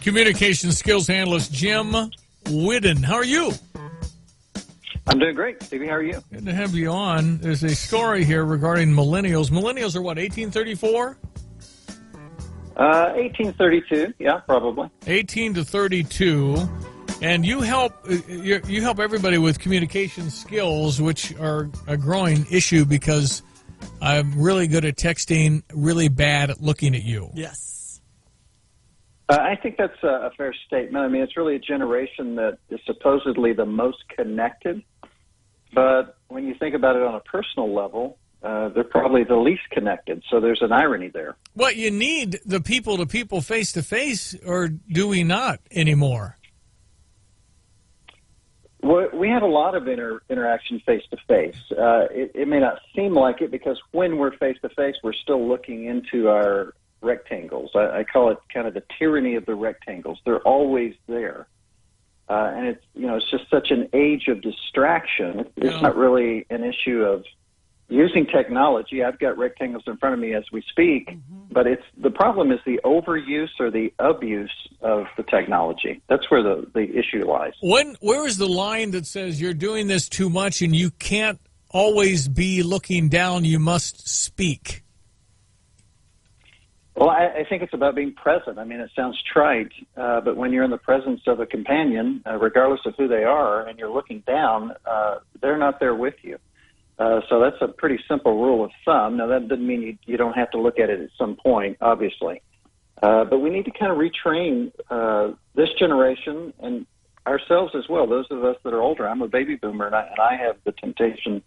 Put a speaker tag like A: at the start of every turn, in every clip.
A: communication skills analyst Jim Whidden. How are you?
B: I'm doing great. Stevie, how are you?
A: Good to have you on. There's a story here regarding millennials. Millennials are what, 1834?
B: 1832, yeah, probably.
A: 18 to 32. And you help everybody with communication skills, which are a growing issue because I'm really good at texting, really bad at looking at you.
C: Yes.
B: I think that's a fair statement. I mean, it's really a generation that is supposedly the most connected. But when you think about it on a personal level, they're probably the least connected. So there's an irony there.
A: Well, you need the people-to-people, face-to-face, or do we not anymore?
B: Well, we have a lot of interaction face-to-face. It may not seem like it because when we're face-to-face, we're still looking into our rectangles. I call it kind of the tyranny of the rectangles. They're always there. And it's just such an age of distraction. It's not really an issue of using technology. I've got rectangles in front of me as we speak, but the problem is the overuse or the abuse of the technology. That's where the issue lies.
A: Where is the line that says you're doing this too much and you can't always be looking down, you must speak?
B: Well, I think it's about being present. I mean, it sounds trite, but when you're in the presence of a companion, regardless of who they are, and you're looking down, they're not there with you. So that's a pretty simple rule of thumb. Now, that doesn't mean you don't have to look at it at some point, obviously. But we need to kind of retrain this generation and ourselves as well, those of us that are older. I'm a baby boomer, and I have the temptation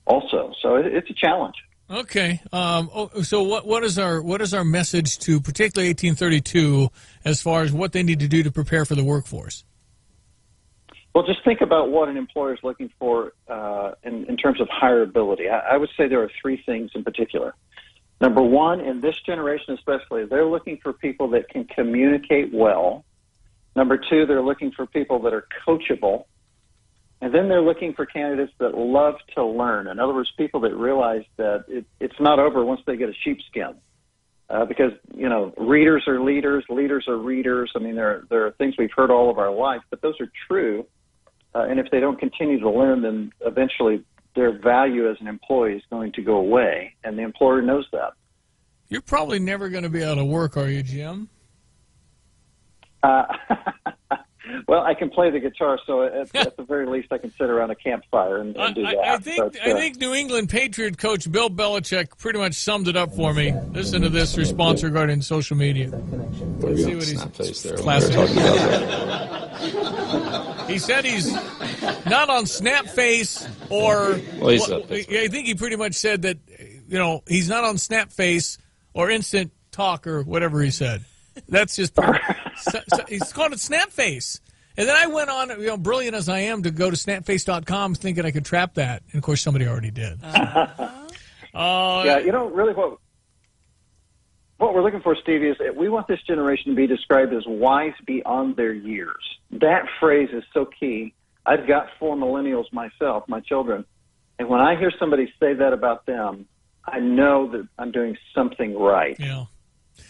B: also. So it's a challenge.
A: Okay. So what is our message to particularly 1832 as far as what they need to do to prepare for the workforce?
B: Well, just think about what an employer is looking for in terms of hireability. I would say there are three things in particular. Number one, in this generation especially, they're looking for people that can communicate well. Number two, they're looking for people that are coachable. And then they're looking for candidates that love to learn. In other words, people that realize that it's not over once they get a sheepskin. Because, readers are leaders, leaders are readers. I mean, there are things we've heard all of our life, but those are true. And if they don't continue to learn, then eventually their value as an employee is going to go away, and the employer knows that.
A: You're probably never going to be out of work, are you, Jim?
B: Well, I can play the guitar, so at the very least I can sit around a campfire and do that.
A: I think New England Patriot coach Bill Belichick pretty much summed it up for me. Listen to this response regarding social media. Let's see what he's there. Classic. He said he's not on Snapface or. I think he pretty much said that he's not on Snapface or Instant Talk or whatever he said. That's just he's called it Snapface. And then I went on, brilliant as I am, to go to snapface.com thinking I could trap that. And, of course, somebody already did.
B: Yeah, really what we're looking for, Stevie, is we want this generation to be described as wise beyond their years. That phrase is so key. I've got 4 millennials myself, my children. And when I hear somebody say that about them, I know that I'm doing something right.
A: Yeah.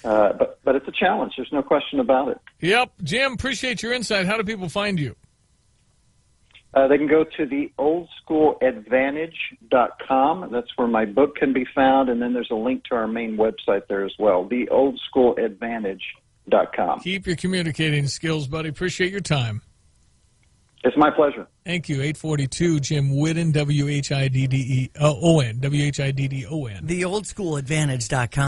B: But it's a challenge. There's no question about it.
A: Yep. Jim, appreciate your insight. How do people find you?
B: They can go to theoldschooladvantage.com. That's where my book can be found, and then there's a link to our main website there as well, theoldschooladvantage.com.
A: Keep your communicating skills, buddy. Appreciate your time.
B: It's my pleasure.
A: Thank you. 842, Jim Whidden, WHIDDON, WHIDDON.
C: Theoldschooladvantage.com.